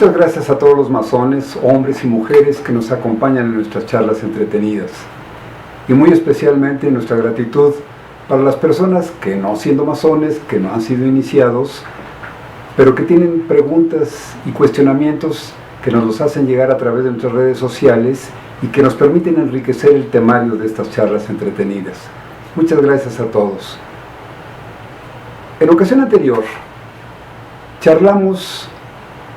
Muchas gracias a todos los masones, hombres y mujeres que nos acompañan en nuestras charlas entretenidas. Y muy especialmente nuestra gratitud para las personas que no siendo masones, que no han sido iniciados, pero que tienen preguntas y cuestionamientos que nos los hacen llegar a través de nuestras redes sociales y que nos permiten enriquecer el temario de estas charlas entretenidas. Muchas gracias a todos. En ocasión anterior, charlamos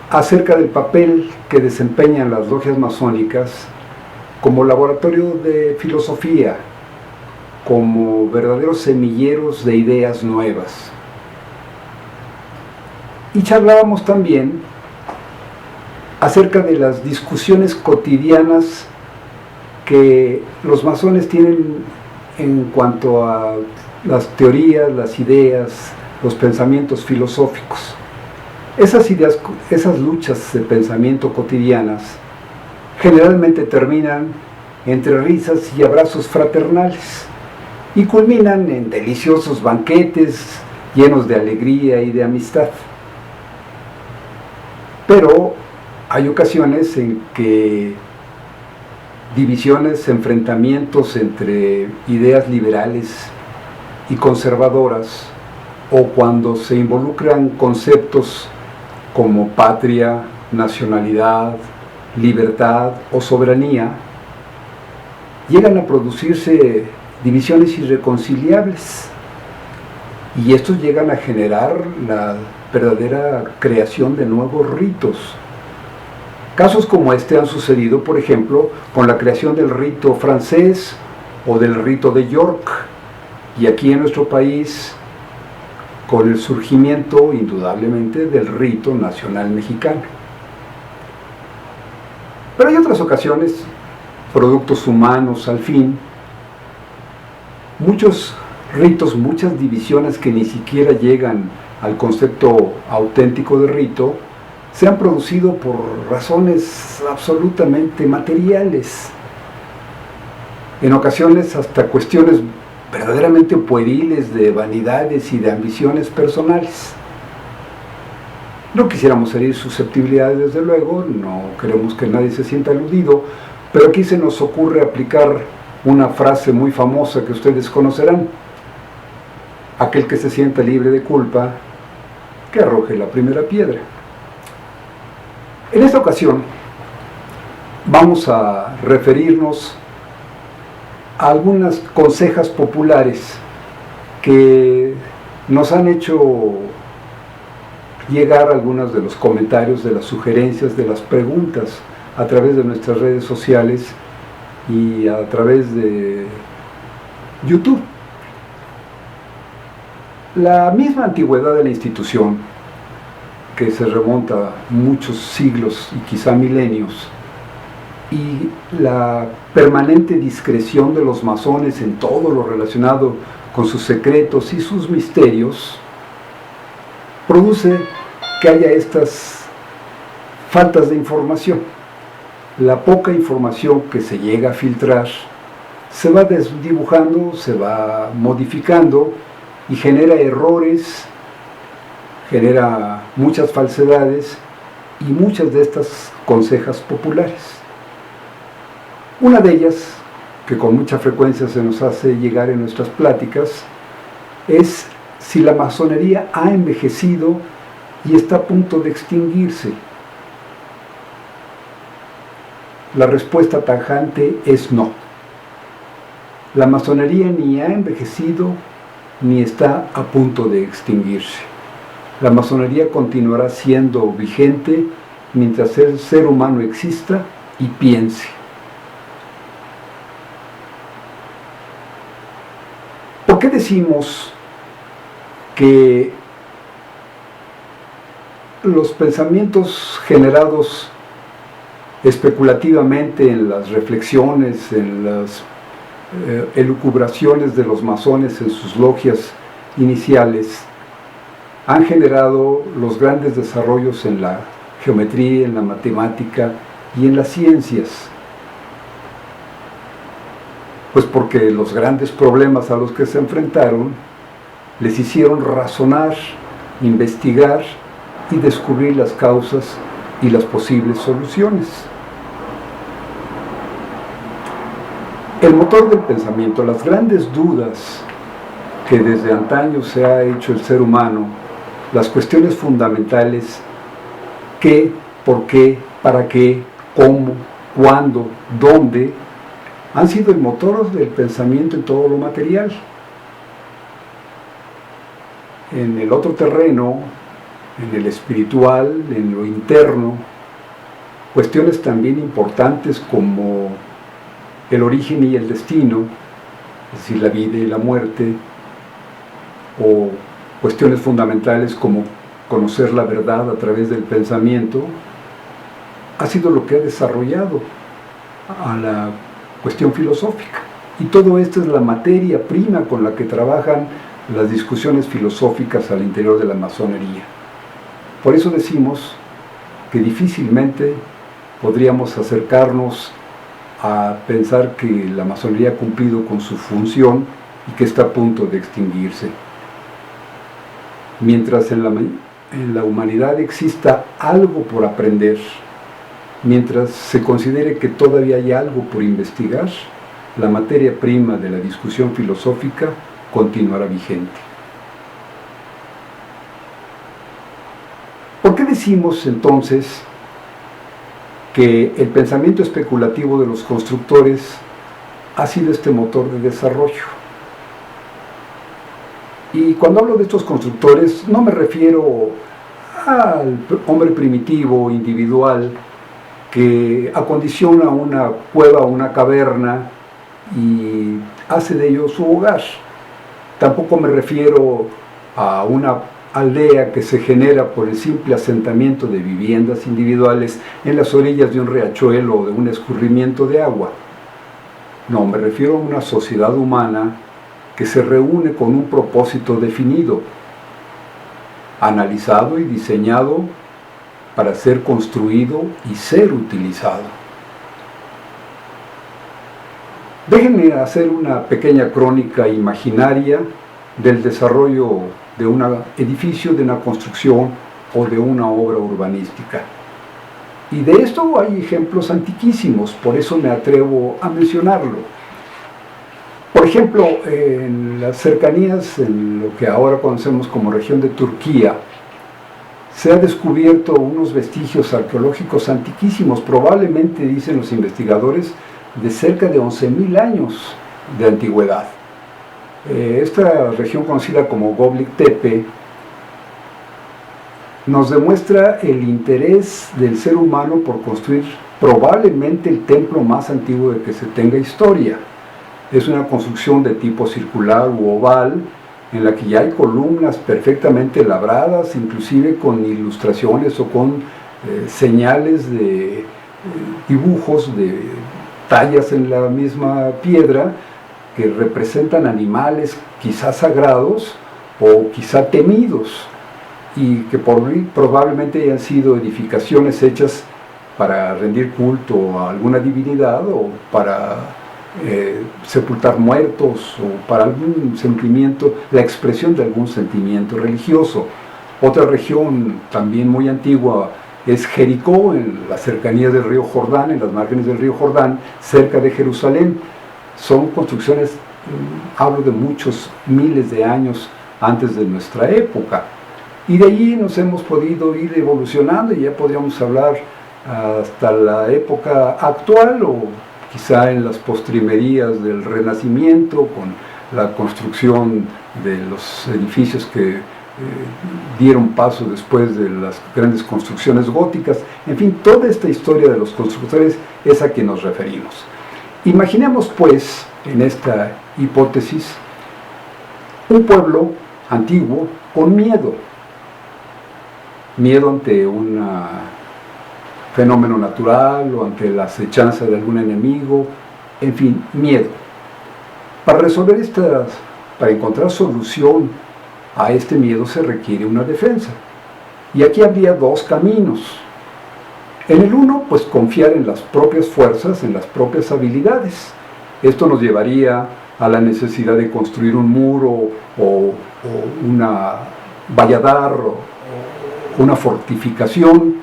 acerca del papel que desempeñan las logias masónicas como laboratorio de filosofía, como verdaderos semilleros de ideas nuevas. Y charlábamos también acerca de las discusiones cotidianas que los masones tienen en cuanto a las teorías, las ideas, los pensamientos filosóficos. Esas ideas, esas luchas de pensamiento cotidianas generalmente terminan entre risas y abrazos fraternales y culminan en deliciosos banquetes llenos de alegría y de amistad. Pero hay ocasiones en que divisiones, enfrentamientos entre ideas liberales y conservadoras, o cuando se involucran conceptos como patria, nacionalidad, libertad o soberanía, llegan a producirse divisiones irreconciliables y estos llegan a generar la verdadera creación de nuevos ritos. Casos como este han sucedido, por ejemplo, con la creación del rito francés o del rito de York, y aquí en nuestro país con el surgimiento, indudablemente, del rito nacional mexicano. Pero hay otras ocasiones, productos humanos al fin, muchos ritos, muchas divisiones que ni siquiera llegan al concepto auténtico de rito, se han producido por razones absolutamente materiales. En ocasiones hasta cuestiones verdaderamente pueriles de vanidades y de ambiciones personales. No quisiéramos herir susceptibilidades, desde luego, no queremos que nadie se sienta aludido, pero aquí se nos ocurre aplicar una frase muy famosa que ustedes conocerán: aquel que se sienta libre de culpa, que arroje la primera piedra. En esta ocasión vamos a referirnos a algunas consejas populares que nos han hecho llegar algunos de los comentarios, de las sugerencias, de las preguntas a través de nuestras redes sociales y a través de YouTube. La misma antigüedad de la institución, que se remonta a muchos siglos y quizá milenios, y la permanente discreción de los masones en todo lo relacionado con sus secretos y sus misterios, produce que haya estas faltas de información. La poca información que se llega a filtrar se va desdibujando, se va modificando y genera errores, genera muchas falsedades y muchas de estas consejas populares. Una de ellas, que con mucha frecuencia se nos hace llegar en nuestras pláticas, es si la masonería ha envejecido y está a punto de extinguirse. La respuesta tajante es no. La masonería ni ha envejecido ni está a punto de extinguirse. La masonería continuará siendo vigente mientras el ser humano exista y piense. ¿Por qué decimos que los pensamientos generados especulativamente en las reflexiones, en las elucubraciones de los masones en sus logias iniciales, han generado los grandes desarrollos en la geometría, en la matemática y en las ciencias? Pues porque los grandes problemas a los que se enfrentaron les hicieron razonar, investigar y descubrir las causas y las posibles soluciones. El motor del pensamiento, las grandes dudas que desde antaño se ha hecho el ser humano, las cuestiones fundamentales, qué, por qué, para qué, cómo, cuándo, dónde, han sido el motor del pensamiento en todo lo material. En el otro terreno, en el espiritual, en lo interno, cuestiones también importantes como el origen y el destino, es decir, la vida y la muerte, o cuestiones fundamentales como conocer la verdad a través del pensamiento, ha sido lo que ha desarrollado a la cuestión filosófica. Y todo esto es la materia prima con la que trabajan las discusiones filosóficas al interior de la masonería. Por eso decimos que difícilmente podríamos acercarnos a pensar que la masonería ha cumplido con su función y que está a punto de extinguirse. Mientras en la humanidad exista algo por aprender, mientras se considere que todavía hay algo por investigar, la materia prima de la discusión filosófica continuará vigente. ¿Por qué decimos entonces que el pensamiento especulativo de los constructores ha sido este motor de desarrollo? Y cuando hablo de estos constructores no me refiero al hombre primitivo, individual, que acondiciona una cueva o una caverna y hace de ello su hogar. Tampoco me refiero a una aldea que se genera por el simple asentamiento de viviendas individuales en las orillas de un riachuelo o de un escurrimiento de agua. No, me refiero a una sociedad humana que se reúne con un propósito definido, analizado y diseñado para ser construido y ser utilizado. Déjenme hacer una pequeña crónica imaginaria del desarrollo de un edificio, de una construcción o de una obra urbanística. Y de esto hay ejemplos antiquísimos, por eso me atrevo a mencionarlo. Por ejemplo, en las cercanías, en lo que ahora conocemos como región de Turquía, se han descubierto unos vestigios arqueológicos antiquísimos, probablemente, dicen los investigadores, de cerca de 11.000 años de antigüedad. Esta región conocida como Göbekli Tepe nos demuestra el interés del ser humano por construir probablemente el templo más antiguo de que se tenga historia. Es una construcción de tipo circular u oval, en la que ya hay columnas perfectamente labradas, inclusive con ilustraciones o con señales de dibujos de tallas en la misma piedra que representan animales quizás sagrados o quizá temidos, y que probablemente hayan sido edificaciones hechas para rendir culto a alguna divinidad o para sepultar muertos o para algún sentimiento, la expresión de algún sentimiento religioso. Otra región también muy antigua es Jericó, en las cercanías del río Jordán, en las márgenes del río Jordán, cerca de Jerusalén. Son construcciones, hablo de muchos miles de años antes de nuestra época. Y de allí nos hemos podido ir evolucionando y ya podríamos hablar hasta la época actual o quizá en las postrimerías del Renacimiento, con la construcción de los edificios que dieron paso después de las grandes construcciones góticas. En fin, toda esta historia de los constructores es a quien nos referimos. Imaginemos pues, en esta hipótesis, un pueblo antiguo con miedo ante un fenómeno natural o ante la acechanza de algún enemigo, en fin, miedo. Para encontrar solución a este miedo se requiere una defensa. Y aquí habría dos caminos. En el uno, pues confiar en las propias fuerzas, en las propias habilidades. Esto nos llevaría a la necesidad de construir un muro o una valladar o una fortificación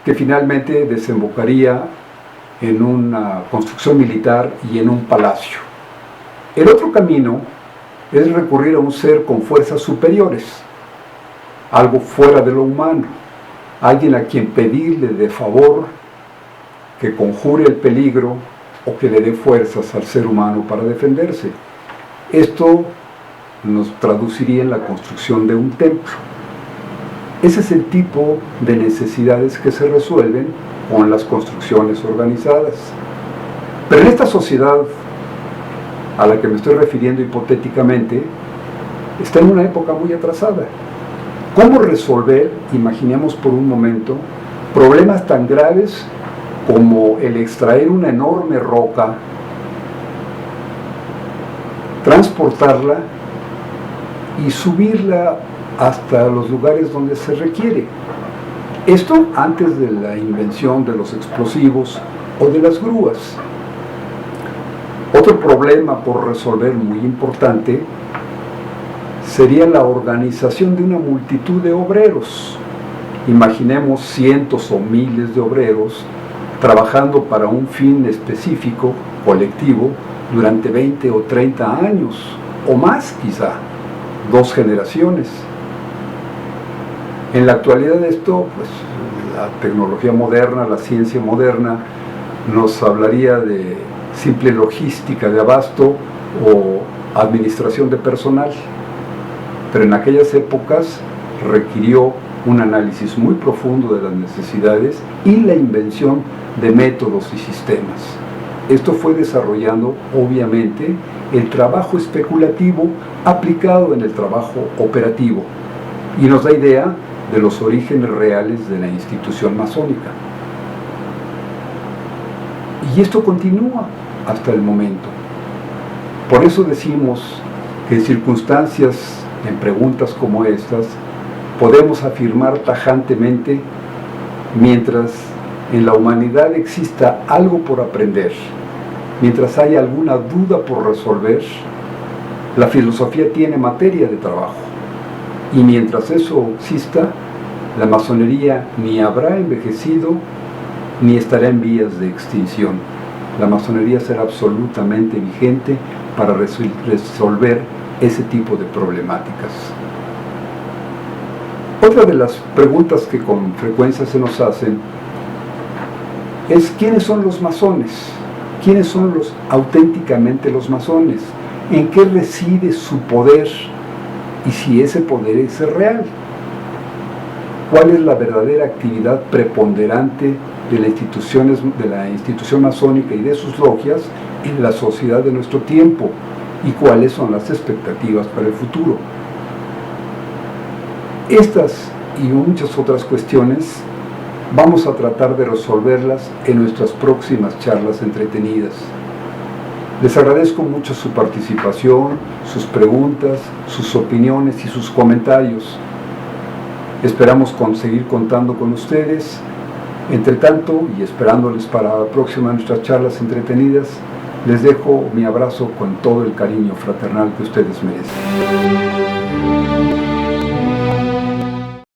que finalmente desembocaría en una construcción militar y en un palacio. El otro camino es recurrir a un ser con fuerzas superiores, algo fuera de lo humano, alguien a quien pedirle de favor que conjure el peligro o que le dé fuerzas al ser humano para defenderse. Esto nos traduciría en la construcción de un templo. Ese es el tipo de necesidades que se resuelven con las construcciones organizadas. Pero en esta sociedad a la que me estoy refiriendo hipotéticamente, está en una época muy atrasada. ¿Cómo resolver, imaginemos por un momento, problemas tan graves como el extraer una enorme roca, transportarla y subirla hasta los lugares donde se requiere? Esto antes de la invención de los explosivos o de las grúas. Otro problema por resolver muy importante sería la organización de una multitud de obreros. Imaginemos cientos o miles de obreros trabajando para un fin específico, colectivo, durante 20 o 30 años, o más quizá, 2 generaciones. En la actualidad esto, pues, la tecnología moderna, la ciencia moderna, nos hablaría de simple logística de abasto o administración de personal. Pero en aquellas épocas requirió un análisis muy profundo de las necesidades y la invención de métodos y sistemas. Esto fue desarrollando, obviamente, el trabajo especulativo aplicado en el trabajo operativo y nos da idea de los orígenes reales de la institución masónica. Y esto continúa hasta el momento. Por eso decimos que en circunstancias, en preguntas como estas, podemos afirmar tajantemente: mientras en la humanidad exista algo por aprender, mientras haya alguna duda por resolver, la filosofía tiene materia de trabajo. Y mientras eso exista, la masonería ni habrá envejecido ni estará en vías de extinción. La masonería será absolutamente vigente para resolver ese tipo de problemáticas. Otra de las preguntas que con frecuencia se nos hacen es: ¿quiénes son los masones? ¿Quiénes son auténticamente los masones? ¿En qué reside su poder? Y si ese poder es real. ¿Cuál es la verdadera actividad preponderante de la institución masónica y de sus logias en la sociedad de nuestro tiempo? ¿Y cuáles son las expectativas para el futuro? Estas y muchas otras cuestiones vamos a tratar de resolverlas en nuestras próximas charlas entretenidas. Les agradezco mucho su participación, sus preguntas, sus opiniones y sus comentarios. Esperamos seguir contando con ustedes. Entre tanto, y esperándoles para la próxima de nuestras charlas entretenidas, les dejo mi abrazo con todo el cariño fraternal que ustedes merecen.